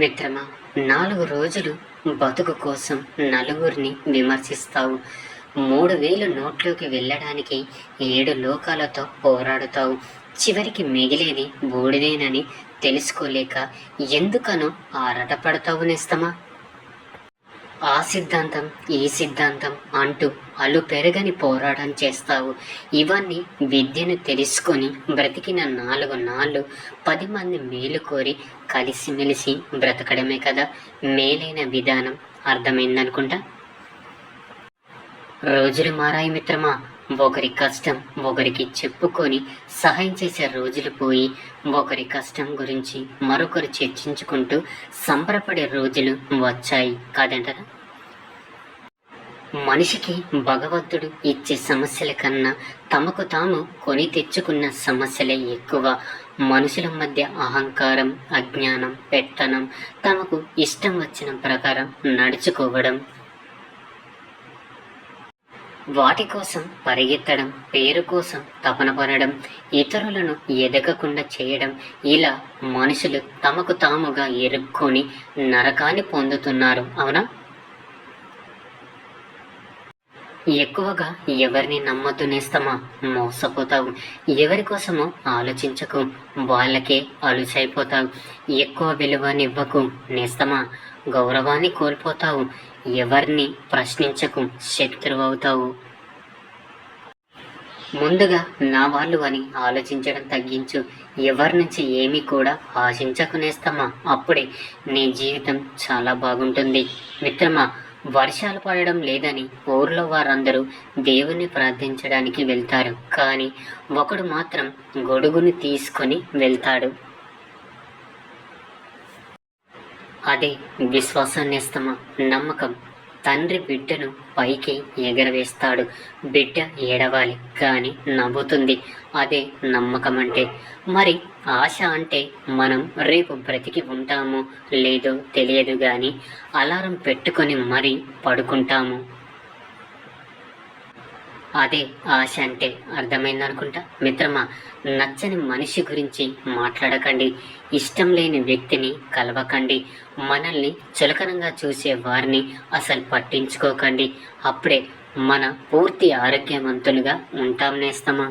మిత్రమా, 4 రోజులు బతుకు కోసం నలుగురిని విమర్శిస్తావు. 3000 నోట్లోకి వెళ్ళడానికి 7 లోకాలతో పోరాడుతావు. చివరికి మిగిలేది బూడిదేనని తెలుసుకోలేక ఎందుకనో ఆరాటపడతావు నేస్తమా. ఆ సిద్ధాంతం ఈ సిద్ధాంతం అంటూ అలు పెరగని పోరాటం చేస్తావు. ఇవన్నీ విద్యను తెలుసుకొని బ్రతికిన 4 నాళ్ళు 10 మంది మేలు కోరి కలిసిమెలిసి బ్రతకడమే కదా మేలైన విధానం. అర్థమైందనుకుంటా. రోజులు మారాయి మిత్రమా. ఒకరి కష్టం ఒకరికి చెప్పుకొని సహాయం చేసే రోజులు పోయి, ఒకరి కష్టం గురించి మరొకరు చర్చించుకుంటూ సంబరపడే రోజులు వచ్చాయి కాదంటారా. మనిషికి భగవంతుడు ఇచ్చే సమస్యల కన్నా తమకు తాము కొని తెచ్చుకున్న సమస్యలే ఎక్కువ. మనుషుల మధ్య అహంకారం, అజ్ఞానం, పెత్తనం, తమకు ఇష్టం వచ్చిన ప్రకారం నడుచుకోవడం, వాటి కోసం పరిగెత్తడం, పేరు కోసం తపన పడడం, ఇతరులను ఎదగకుండా చేయడం, ఇలా మనుషులు తమకు తాముగా ఎరుక్కొని నరకాన్ని పొందుతున్నారు. అవునా? ఎక్కువగా ఎవరిని నమ్మొద్దు నేస్తమా, మోసపోతావు. ఎవరి కోసమో ఆలోచించకు, వాళ్ళకే అలుసైపోతావు. ఎక్కువ విలువనివ్వకు నేస్తమా, గౌరవాన్ని కోల్పోతావు. ఎవరిని ప్రశ్నించకు, శత్రువు అవుతావు. ముందుగా నా వాళ్ళు అని ఆలోచించడం తగ్గించు. ఎవరి నుంచి ఏమీ కూడా ఆశించకునేస్తామా, అప్పుడే నీ జీవితం చాలా బాగుంటుంది. మిత్రమా, వర్షాలు పడడం లేదని ఊర్లో వారందరూ దేవుణ్ణి ప్రార్థించడానికి వెళ్తారు. కానీ ఒకడు మాత్రం గొడుగుని తీసుకొని వెళ్తాడు. అదే విశ్వాసాన్నేస్తమా, నమ్మకం. తండ్రి బిడ్డను పైకి ఎగరవేస్తాడు. బిడ్డ ఏడవాలి కానీ నవ్వుతుంది. అదే నమ్మకం అంటే. మరి ఆశ అంటే మనం రేపు బ్రతికి ఉంటామో లేదో తెలియదు కానీ అలారం పెట్టుకొని మరీ పడుకుంటాము. అదే ఆశ అంటే. అర్థమైందనుకుంటా. మిత్రమా, నచ్చని మనిషి గురించి మాట్లాడకండి. ఇష్టం లేని వ్యక్తిని కలవకండి. మనల్ని చులకనంగా చూసే వారిని అసలు పట్టించుకోకండి. అప్పుడే మన పూర్తి ఆరోగ్యవంతులుగా ఉంటాం నేస్తమా.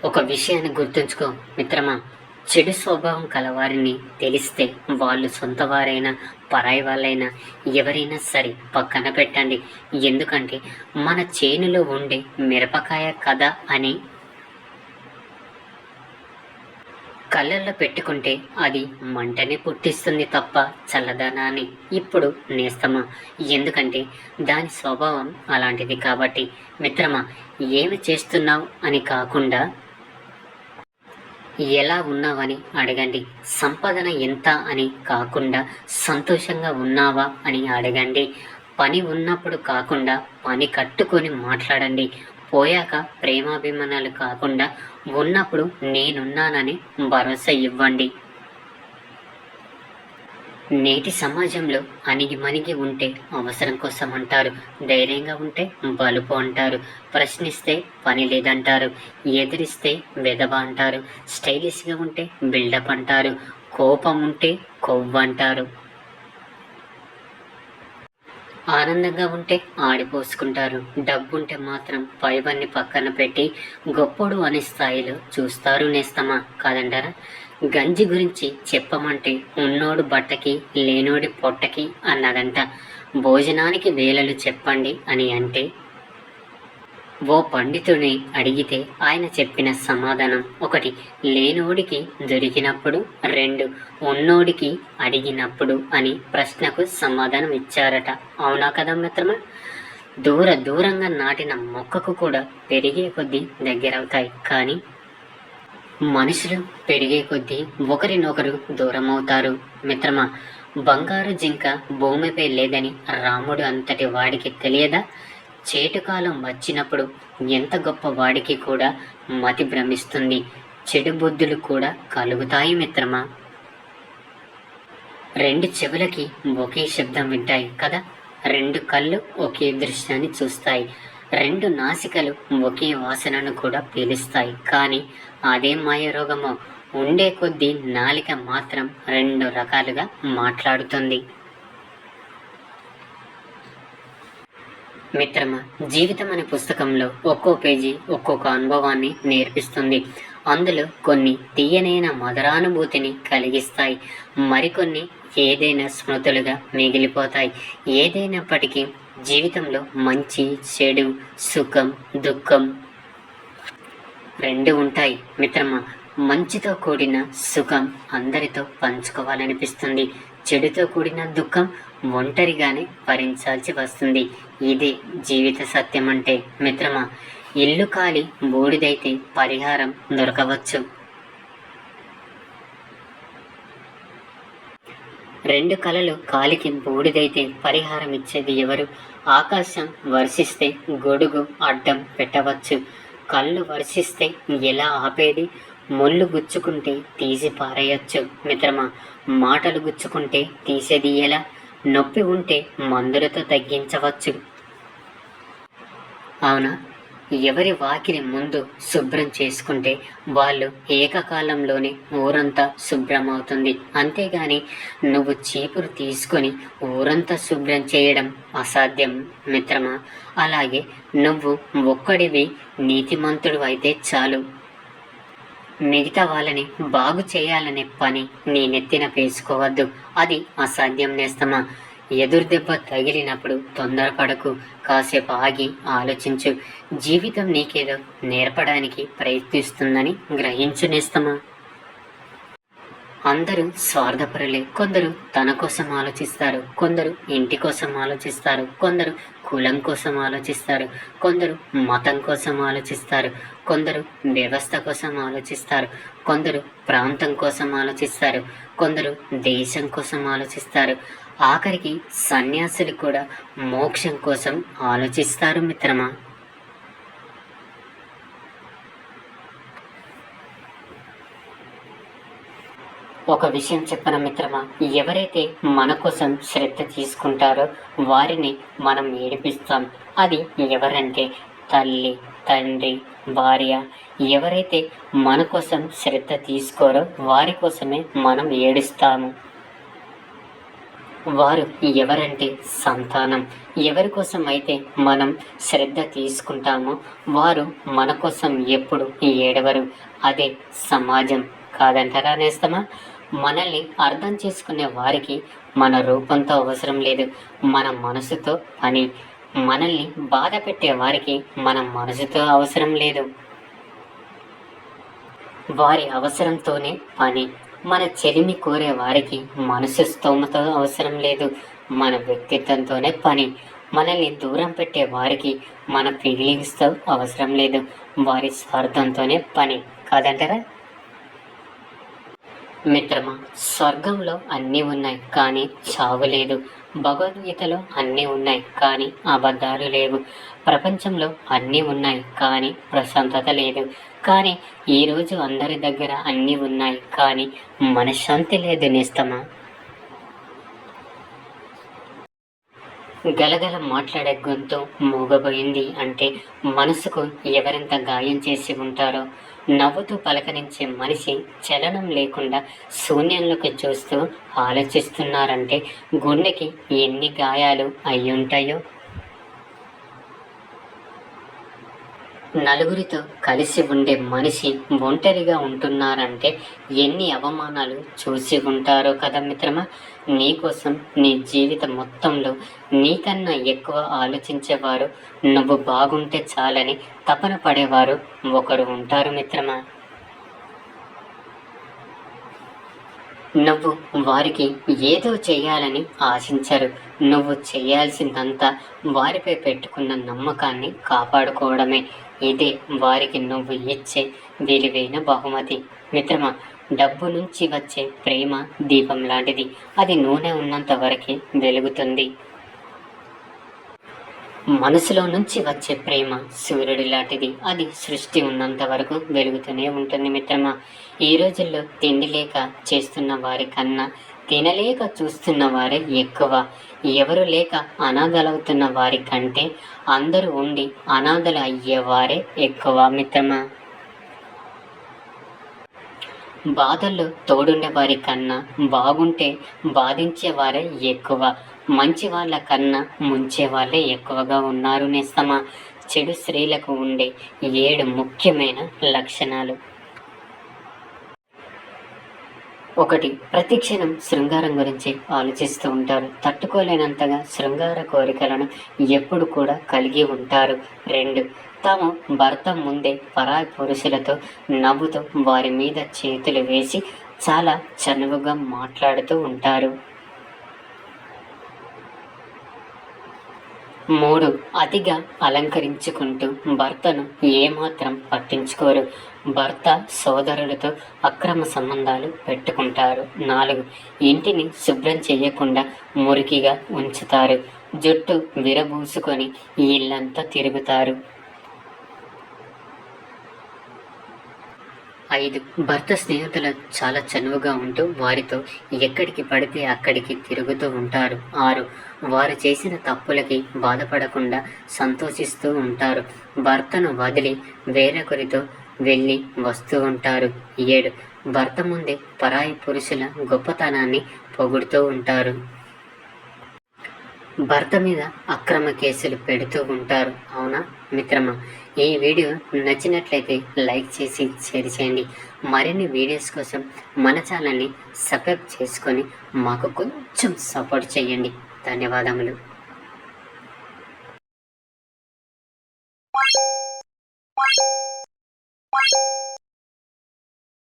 ఒక విషయాన్ని గుర్తుంచుకో మిత్రమా, చెడు స్వభావం కలవారిని తెలిస్తే వాళ్ళు సొంత వారైనా పరాయి వాళ్ళైనా ఎవరైనా సరే పక్కన పెట్టండి. ఎందుకంటే మన చేనులో ఉండే మిరపకాయ కదా అని కళ్ళల్లో పెట్టుకుంటే అది మంటనే పుట్టిస్తుంది తప్ప చల్లదనాన్ని ఇప్పుడు నేస్తమా. ఎందుకంటే దాని స్వభావం అలాంటిది కాబట్టి. మిత్రమా, ఏమి చేస్తున్నావు అని కాకుండా ఎలా ఉన్నావని అడగండి. సంపాదన ఎంత అని కాకుండా సంతోషంగా ఉన్నావా అని అడగండి. పని ఉన్నప్పుడు కాకుండా పని కట్టుకొని మాట్లాడండి. పోయాక ప్రేమాభిమానాలు కాకుండా ఉన్నప్పుడు నేనున్నానని భరోసా ఇవ్వండి. నేటి సమాజంలో అణిగిమణిగి ఉంటే అవసరం కోసం అంటారు, ధైర్యంగా ఉంటే బలుపు అంటారు, ప్రశ్నిస్తే పని లేదంటారు, ఎదిరిస్తే వెదవ అంటారు, స్టైలిష్గా ఉంటే బిల్డప్ అంటారు, కోపం ఉంటే కొవ్వంటారు, ఆనందంగా ఉంటే ఆడిపోసుకుంటారు, డబ్బుంటే మాత్రం పైవన్నీ పక్కన పెట్టి గొప్పడు అనే స్థాయిలో చూస్తారు నేస్తమా. కాదంటారా. గంజి గురించి చెప్పమంటే ఉన్నోడు బట్టకి లేనోడి పొట్టకి అన్నదంట. భోజనానికి వేళలు చెప్పండి అని అంటే ఓ పండితుడిని అడిగితే ఆయన చెప్పిన సమాధానం 1 లేనోడికి దొరికినప్పుడు, 2 ఉన్నోడికి అడిగినప్పుడు అని ప్రశ్నకు సమాధానం ఇచ్చారట. అవునా కదా మిత్రమా. దూరంగా నాటిన మొక్కకు కూడా పెరిగే కొద్దీ దగ్గరవుతాయి, కానీ మనుషులు పెరిగే కొద్దీ ఒకరినొకరు దూరం అవుతారు. మిత్రమా, బంగారు జింక భూమిపై లేదని రాముడు అంతటి వాడికి తెలియదా. చేటుకాలం వచ్చినప్పుడు ఎంత గొప్ప వాడికి కూడా మతి భ్రమిస్తుంది, చెడు బుద్ధులు కూడా కలుగుతాయి మిత్రమా. 2 చెవులకి ఒకే శబ్దం వింటాయి కదా. 2 కళ్ళు ఒకే దృశ్యాన్ని చూస్తాయి. 2 నాసికలు ఒకే వాసనను కూడా పీలుస్తాయి. కానీ అదే మాయ రోగమో ఉండే కొద్దీ నాలిక మాత్రం రెండు రకాలుగా మాట్లాడుతుంది. మిత్రమా, జీవితం అనే పుస్తకంలో ఒక్కో పేజీ ఒక్కొక్క అనుభవాన్ని నేర్పిస్తుంది. అందులో కొన్ని తీయనైన మధురానుభూతిని కలిగిస్తాయి, మరికొన్ని ఏదైనా స్మృతులుగా మిగిలిపోతాయి. ఏదైనప్పటికీ జీవితంలో మంచి చెడు, సుఖం దుఃఖం రెండు ఉంటాయి మిత్రమా. మంచితో కూడిన సుఖం అందరితో పంచుకోవాలనిపిస్తుంది, చెడుతో కూడిన దుఃఖం ఒంటరిగానే భరించాల్సి వస్తుంది. ఇదే జీవిత సత్యం అంటే మిత్రమా. ఇల్లు కాలి బూడిదైతే పరిహారం దొరకవచ్చు, రెండు కలలు కాలికి బూడిదైతే పరిహారం ఇచ్చేది ఎవరు? ఆకాశం వర్షిస్తే గొడుగు అడ్డం పెట్టవచ్చు, కళ్ళు వర్షిస్తే ఎలా ఆపేది? ముళ్ళు గుచ్చుకుంటే తీసి పారేయచ్చు మిత్రమా. మాటలు గుచ్చుకుంటే తీసేది ఎలా? నొప్పి ఉంటే మందులతో తగ్గించవచ్చు. అవునా? ఎవరి వాకిలి ముందు శుభ్రం చేసుకుంటే వాళ్ళు ఏకకాలంలోనే ఊరంతా శుభ్రమవుతుంది. అంతేగాని నువ్వు చీపురు తీసుకొని ఊరంతా శుభ్రం చేయడం అసాధ్యం మిత్రమా. అలాగే నువ్వు ఒక్కడివి నీతిమంతుడు అయితే చాలు, మిగతా వాళ్ళని బాగు చేయాలనే పని నీ నెత్తిన వేసుకోవద్దు, అది అసాధ్యం నేస్తమా. ఎదురుదెబ్బ తగిలినప్పుడు తొందరపడకు, కాసేపు ఆగి ఆలోచించు. జీవితం నీకేదో నేర్పడానికి ప్రయత్నిస్తుందని గ్రహించు నేస్తమా. అందరూ స్వార్థపరులే. కొందరు తన కోసం ఆలోచిస్తారు, కొందరు ఇంటి కోసం ఆలోచిస్తారు, కొందరు కులం కోసం ఆలోచిస్తారు, కొందరు మతం కోసం ఆలోచిస్తారు, కొందరు వ్యవస్థ కోసం ఆలోచిస్తారు, కొందరు ప్రాంతం కోసం ఆలోచిస్తారు, కొందరు దేశం కోసం ఆలోచిస్తారు, ఆఖరికి సన్యాసులు కూడా మోక్షం కోసం ఆలోచిస్తారు మిత్రమా. ఒక విషయం చెప్పన మిత్రమా, ఎవరైతే మన కోసం శ్రద్ధ తీసుకుంటారో వారిని మనం ఏడిపిస్తాం. అది ఎవరంటే తల్లి, తండ్రి, భార్య. ఎవరైతే మన కోసం శ్రద్ధ తీసుకోరో వారి కోసమే మనం ఏడుస్తాము. వారు ఎవరంటే సంతానం. ఎవరి కోసం అయితే మనం శ్రద్ధ తీసుకుంటామో వారు మన కోసం ఎప్పుడు ఏడవరు. అదే సమాజం కాదంటారా నేస్తమా. మనల్ని అర్థం చేసుకునే వారికి మన రూపంతో అవసరం లేదు, మన మనసుతో పని. మనల్ని బాధ పెట్టే వారికి మన మనసుతో అవసరం లేదు, వారి అవసరంతోనే పని. మన చెలిమి కోరే వారికి మనసు స్తోమతో అవసరం లేదు, మన వ్యక్తిత్వంతోనే పని. మనల్ని దూరం పెట్టే వారికి మన ఫీలింగ్స్తో అవసరం లేదు, వారి స్వార్థంతోనే పని కాదంటారా. మిత్రమా, స్వర్గంలో అన్నీ ఉన్నాయి కానీ చావు లేదు. భగవద్గీతలో అన్నీ ఉన్నాయి కానీ అబద్ధాలు లేవు. ప్రపంచంలో అన్నీ ఉన్నాయి కానీ ప్రశాంతత లేదు. కానీ ఈరోజు అందరి దగ్గర అన్నీ ఉన్నాయి కానీ మనశ్శాంతి లేదు నేస్తమా. గలగల మాట్లాడే గొంతు మూగబోయింది అంటే మనసుకు ఎవరెంత గాయం చేసి ఉంటారో. నవ్వుతూ పలకరించే మనిషి చలనం లేకుండా శూన్యంలోకి చూస్తూ ఆలోచిస్తున్నారంటే గుండెకి ఎన్ని గాయాలు అయ్యుంటాయో. నలుగురితో కలిసి ఉండే మనిషి ఒంటరిగా ఉంటున్నారంటే ఎన్ని అవమానాలు చూసి ఉంటారో కదా మిత్రమా. నీకోసం నీ జీవితం మొత్తంలో నీకన్నా ఎక్కువ ఆలోచించేవారు, నువ్వు బాగుంటే చాలని తపన పడేవారు ఒకరు ఉంటారు మిత్రమా. నువ్వు వారికి ఏదో చేయాలని ఆశించరు. నువ్వు చేయాల్సిందంతా వారిపై పెట్టుకున్న నమ్మకాన్ని కాపాడుకోవడమే. ఇదే వారికి నువ్వు ఇచ్చే విలువైన బహుమతి మిత్రమా. డబ్బు నుంచి వచ్చే ప్రేమ దీపం లాంటిది, అది నూనె ఉన్నంత వరకే వెలుగుతుంది. మనసులో నుంచి వచ్చే ప్రేమ సూర్యుడి లాంటిది, అది సృష్టి ఉన్నంత వరకు వెలుగుతూనే ఉంటుంది మిత్రమా. ఈ రోజుల్లో తిండి లేక చేస్తున్న వారి కన్నా తినలేక చూస్తున్న వారే ఎక్కువ. ఎవరు లేక అనాథలవుతున్న వారి కంటే అందరూ ఉండి అనాథలు అయ్యేవారే ఎక్కువ మిత్రమా. బాధల్లో తోడుండే వారి కన్నా బాగుంటే బాధించే వారే ఎక్కువ, మంచి వాళ్ళ కన్నా ముంచే వాళ్ళే ఎక్కువగా ఉన్నారు నేస్తమా. చెడు స్త్రీలకు ఉండే 7 ముఖ్యమైన లక్షణాలు. 1. ప్రతి క్షణం శృంగారం గురించి ఆలోచిస్తూ ఉంటారు. తట్టుకోలేనంతగా శృంగార కోరికలను ఎప్పుడు కూడా కలిగి ఉంటారు. 2. తాము భర్త ముందే పరాయి పురుషులతో నవ్వుతూ వారి మీద చేతులు వేసి చాలా చనువుగా మాట్లాడుతూ ఉంటారు. 3. అతిగా అలంకరించుకుంటూ భర్తను ఏమాత్రం పట్టించుకోరు. భర్త సోదరులతో అక్రమ సంబంధాలు పెట్టుకుంటారు. 4. ఇంటిని శుభ్రం చేయకుండా మురికిగా ఉంచుతారు. జుట్టు విరబూసుకొని ఇల్లంతా తిరుగుతారు. 5. భర్త స్నేహితులు చాలా చనువుగా ఉంటూ వారితో ఎక్కడికి పడితే అక్కడికి తిరుగుతూ ఉంటారు. 6. వారు చేసిన తప్పులకి బాధపడకుండా సంతోషిస్తూ ఉంటారు. భర్తను వదిలి వేరొకరితో వెళ్ళి వస్తూ ఉంటారు. 7. భర్త ముందే పరాయి పురుషుల గొప్పతనాన్ని పొగుడుతూ ఉంటారు. భర్త మీద అక్రమ కేసులు పెడుతూ ఉంటారు. అవునా మిత్రమా? ఈ వీడియో నచ్చినట్లయితే లైక్ చేసి షేర్ చేయండి. మరిన్ని వీడియోస్ కోసం మన ఛానల్ని సబ్స్క్రైబ్ చేసుకొని మాకు కొంచెం సపోర్ట్ చేయండి. ధన్యవాదములు.